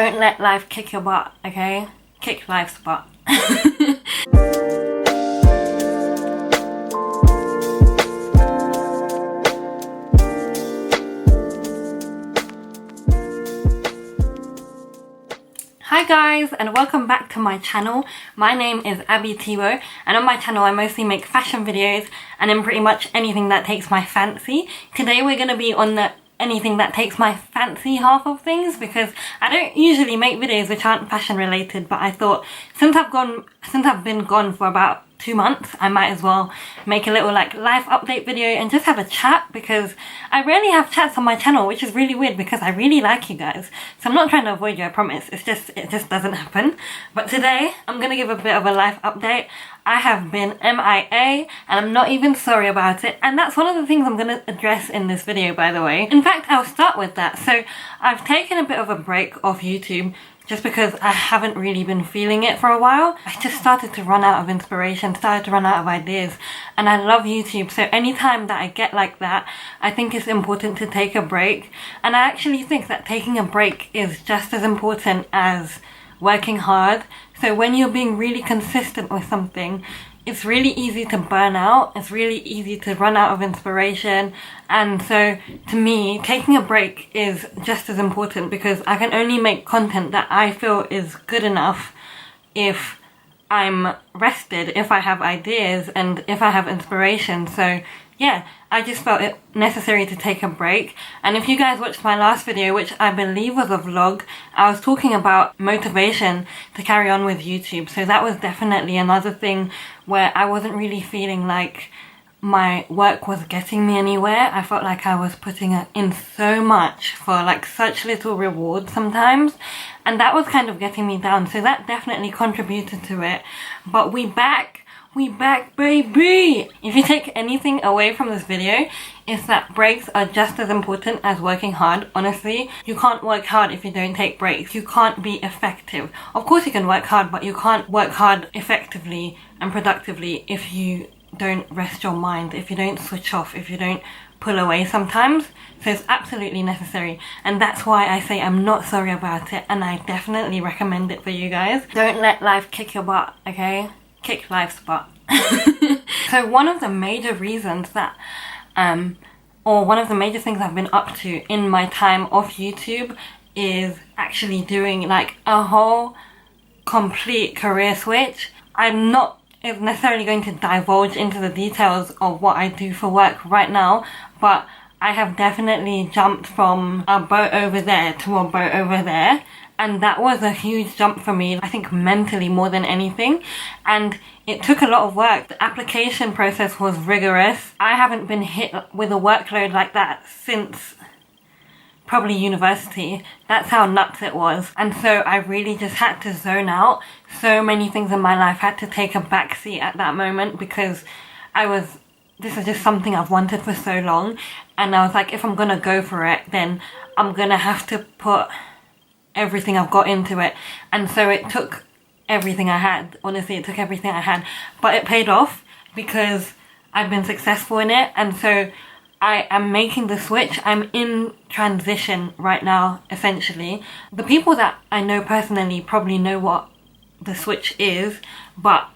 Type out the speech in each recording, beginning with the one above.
Don't let life kick your butt, okay? Kick life's butt. Hi guys, and welcome back to my channel. My name is hiatus, and on my channel I mostly make fashion videos and then pretty much anything that takes my fancy. Today we're going to be on the anything that takes my fancy half of things, because I don't usually make videos which aren't fashion related, but I thought since I've been gone for about 2 months, I might as well make a little like life update video and just have a chat, because I rarely have chats on my channel, which is really weird because I really like you guys. So I'm not trying to avoid you, I promise. It just doesn't happen. But today I'm gonna give a bit of a life update. I have been MIA and I'm not even sorry about it, and that's one of the things I'm gonna address in this video, by the way. In fact, I'll start with that. So I've taken a bit of a break off YouTube just because I haven't really been feeling it for a while. I just started to run out of inspiration, started to run out of ideas, and I love YouTube, so anytime that I get like that, I think it's important to take a break. And I actually think that taking a break is just as important as working hard. So when you're being really consistent with something, it's really easy to burn out, it's really easy to run out of inspiration, and so to me, taking a break is just as important, because I can only make content that I feel is good enough if I'm rested, if I have ideas, and if I have inspiration. So yeah, I just felt it necessary to take a break. And if you guys watched my last video, which I believe was a vlog, I was talking about motivation to carry on with YouTube. So that was definitely another thing where I wasn't really feeling like my work was getting me anywhere. I felt like I was putting in so much for like such little reward sometimes, and that was kind of getting me down. So that definitely contributed to it. But we back, baby! If you take anything away from this video, it's that breaks are just as important as working hard. Honestly, you can't work hard if you don't take breaks. You can't be effective. Of course you can work hard, but you can't work hard effectively and productively if you don't rest your mind, if you don't switch off, if you don't pull away sometimes. So it's absolutely necessary, and that's why I say I'm not sorry about it, and I definitely recommend it for you guys. Don't let life kick your butt, okay? Kick life's butt. So one of the major reasons that or one of the major things I've been up to in my time off YouTube is actually doing like a whole complete career switch. I'm not necessarily going to divulge into the details of what I do for work right now, but I have definitely jumped from a boat over there to a boat over there, and that was a huge jump for me, I think mentally more than anything, and it took a lot of work. The application process was rigorous. I haven't been hit with a workload like that since probably university. That's how nuts it was. And so I really just had to zone out. So many things in my life had to take a backseat at that moment, because this is just something I've wanted for so long, and I was like, if I'm gonna go for it, then I'm gonna have to put everything I've got into it. And so it took everything I had. Honestly, it took everything I had, but it paid off because I've been successful in it. And so I am making the switch. I'm in transition right now, essentially. The people that I know personally probably know what the switch is, but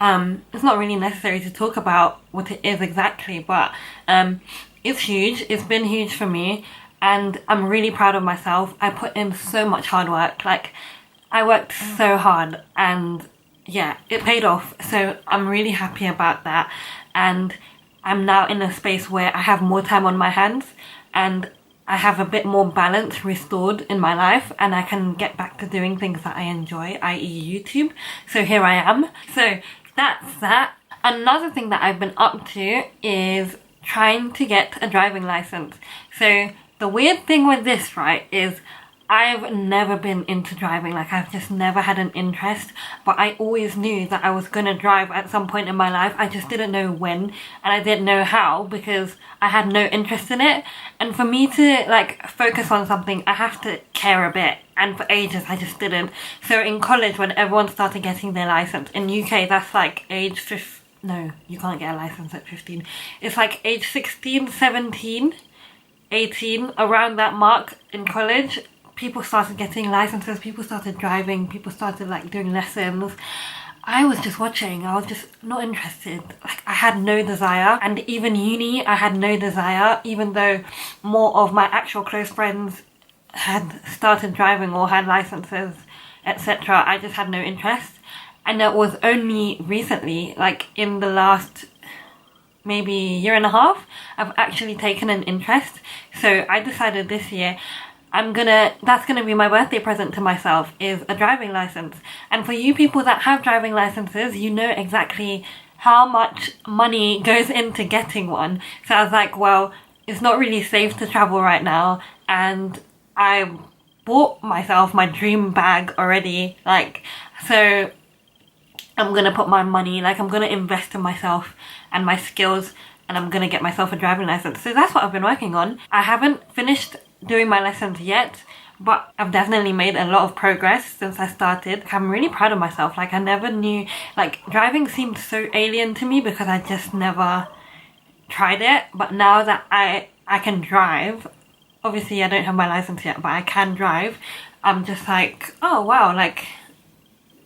it's not really necessary to talk about what it is exactly, but it's huge. It's been huge for me, and I'm really proud of myself. I put in so much hard work. Like, I worked so hard, and yeah, it paid off. So I'm really happy about that, and I'm now in a space where I have more time on my hands, and I have a bit more balance restored in my life, and I can get back to doing things that I enjoy, i.e. YouTube. So here I am. So that's that. Another thing that I've been up to is trying to get a driving license. So the weird thing with this, right, is I've never been into driving. Like, I've just never had an interest, but I always knew that I was gonna drive at some point in my life. I just didn't know when, and I didn't know how, because I had no interest in it. And for me to like focus on something, I have to care a bit, and for ages I just didn't. So in college, when everyone started getting their license, in UK that's like age 15, no, you can't get a license at 15. It's like age 16, 17, 18, around that mark in college. people started getting licenses, people started driving, people started like doing lessons, I was just watching. I was just not interested. Like, I had no desire. And even uni, I had no desire, even though more of my actual close friends had started driving or had licenses, etc. I just had no interest. And it was only recently, like in the last maybe year and a half, I've actually taken an interest. So I decided this year that's gonna be my birthday present to myself, is a driving license. And for you people that have driving licenses, you know exactly how much money goes into getting one. So I was like, well, it's not really safe to travel right now, and I bought myself my dream bag already, like, so I'm gonna put my money, like I'm gonna invest in myself and my skills, and I'm gonna get myself a driving license. So that's what I've been working on. I haven't finished doing my lessons yet, but I've definitely made a lot of progress since I started. I'm really proud of myself. Like, I never knew, like, driving seemed so alien to me because I just never tried it. But now that I can drive, obviously I don't have my license yet, but I can drive, I'm just like, oh wow, like,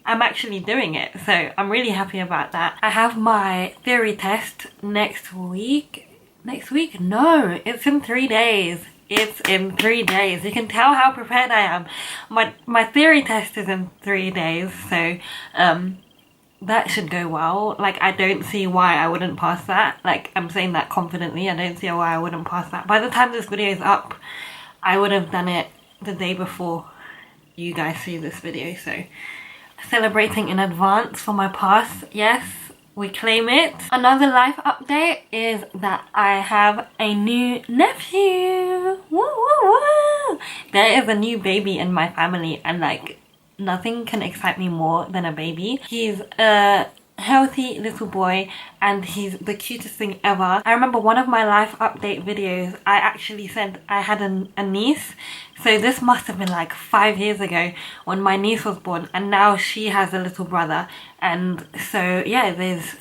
I'm actually doing it. So I'm really happy about that. I have my theory test next week. Next week? No, it's in 3 days. It's in 3 days. You can tell how prepared I am. My theory test is in 3 days, so that should go well. Like, I don't see why I wouldn't pass that. Like, I'm saying that confidently. I don't see why I wouldn't pass that. By the time this video is up, I would have done it the day before you guys see this video. So celebrating in advance for my pass. Yes, we claim it. Another life update is that I have a new nephew. Woo, woo, woo. There is a new baby in my family, and like, nothing can excite me more than a baby. He's a healthy little boy and he's the cutest thing ever. I remember one of my life update videos, I actually said I had a niece. So this must have been like 5 years ago when my niece was born, and now she has a little brother. And so yeah, there's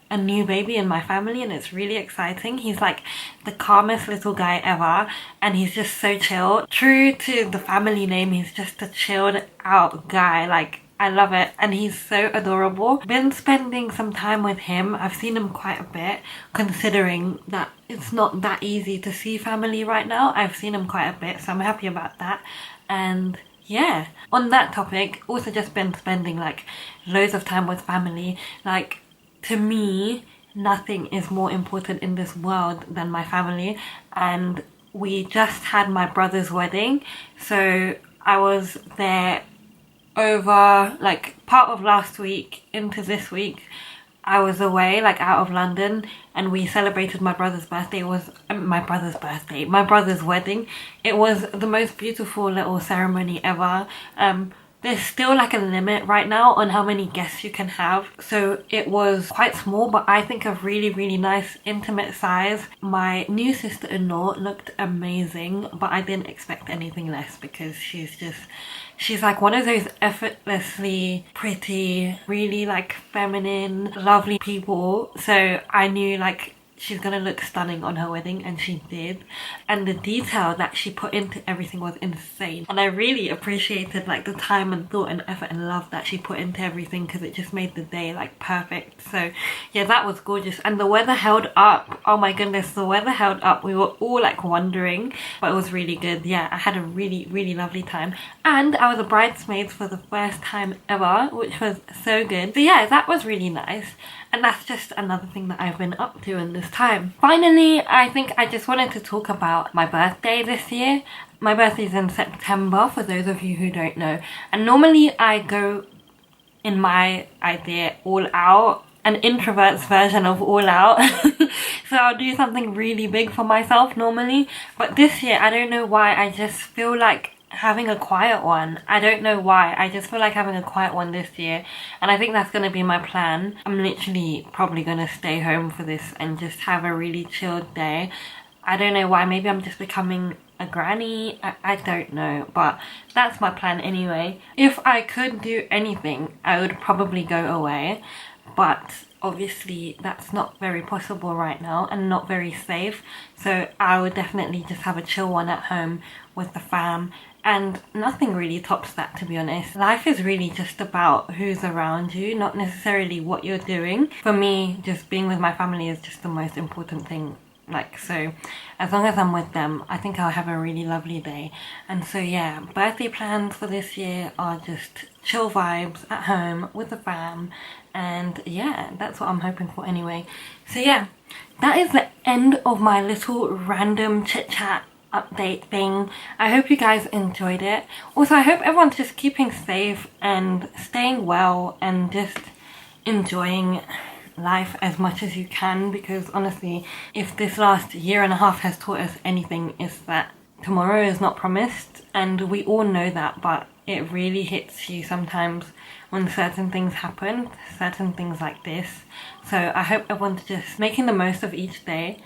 a new baby in my family and it's really exciting. He's like the calmest little guy ever, and he's just so chill. True to the family name, he's just a chilled out guy. Like, I love it, and he's so adorable. Been spending some time with him. I've seen him quite a bit, considering that it's not that easy to see family right now. I've seen him quite a bit, so I'm happy about that. And yeah, on that topic, also just been spending like loads of time with family. Like, to me, nothing is more important in this world than my family. And we just had my brother's wedding, so I was there over like part of last week into this week. I was away, like out of London, and we celebrated my brother's birthday. It was my brother's wedding. It was the most beautiful little ceremony ever. There's still like a limit right now on how many guests you can have, so it was quite small, but I think a really, really nice intimate size. My new sister-in-law looked amazing, but I didn't expect anything less because she's like one of those effortlessly pretty, really like feminine, lovely people. So I knew like she's gonna look stunning on her wedding, and she did. And the detail that she put into everything was insane, and I really appreciated like the time and thought and effort and love that she put into everything, because it just made the day like perfect. So yeah, that was gorgeous. And the weather held up. Oh my goodness, the weather held up. We were all like wondering, but it was really good. Yeah, I had a really, really lovely time, and I was a bridesmaid for the first time ever, which was so good. So yeah, that was really nice. And that's just another thing that I've been up to in this time. Finally, I think I just wanted to talk about my birthday this year. My birthday's in September, for those of you who don't know. And normally I go, in my idea, all out. An introvert's version of all out. So I'll do something really big for myself normally. But this year, I don't know why, I just feel like having a quiet one. I don't know why, I just feel like having a quiet one this year, and I think that's going to be my plan. I'm literally probably going to stay home for this and just have a really chilled day. I don't know why, maybe I'm just becoming a granny, I don't know, but that's my plan anyway. If I could do anything, I would probably go away, but obviously that's not very possible right now and not very safe. So I would definitely just have a chill one at home with the fam And nothing really tops that, to be honest. Life is really just about who's around you, not necessarily what you're doing. For me, just being with my family is just the most important thing. Like, so as long as I'm with them, I think I'll have a really lovely day. And so yeah, birthday plans for this year are just chill vibes at home with the fam. And yeah, that's what I'm hoping for anyway. So yeah, that is the end of my little random chit chat update thing. I hope you guys enjoyed it. Also, I hope everyone's just keeping safe and staying well and just enjoying life as much as you can, because honestly, if this last year and a half has taught us anything, is that tomorrow is not promised, and we all know that, but it really hits you sometimes when certain things happen, certain things like this. So I hope everyone's just making the most of each day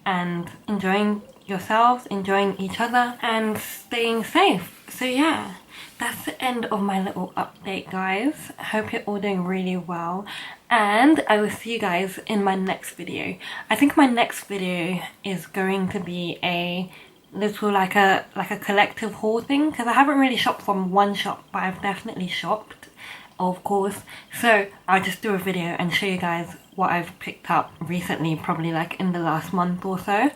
and enjoying yourselves, enjoying each other, and staying safe. So yeah, that's the end of my little update, guys. I hope you're all doing really well, and I will see you guys in my next video. I think my next video is going to be a little like a collective haul thing, because I haven't really shopped from one shop, but I've definitely shopped, of course. So I'll just do a video and show you guys what I've picked up recently, probably like in the last month or so,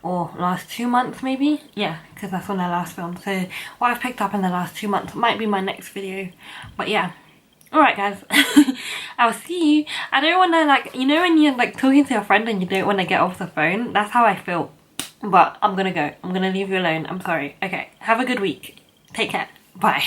or last 2 months maybe. Yeah, because that's when I last filmed. So what I've picked up in the last 2 months might be my next video. But yeah, alright guys, I'll see you. I don't want to, like, you know when you're like talking to your friend and you don't want to get off the phone? That's how I feel. But I'm gonna go. I'm gonna leave you alone. I'm sorry. Okay, have a good week. Take care. Bye.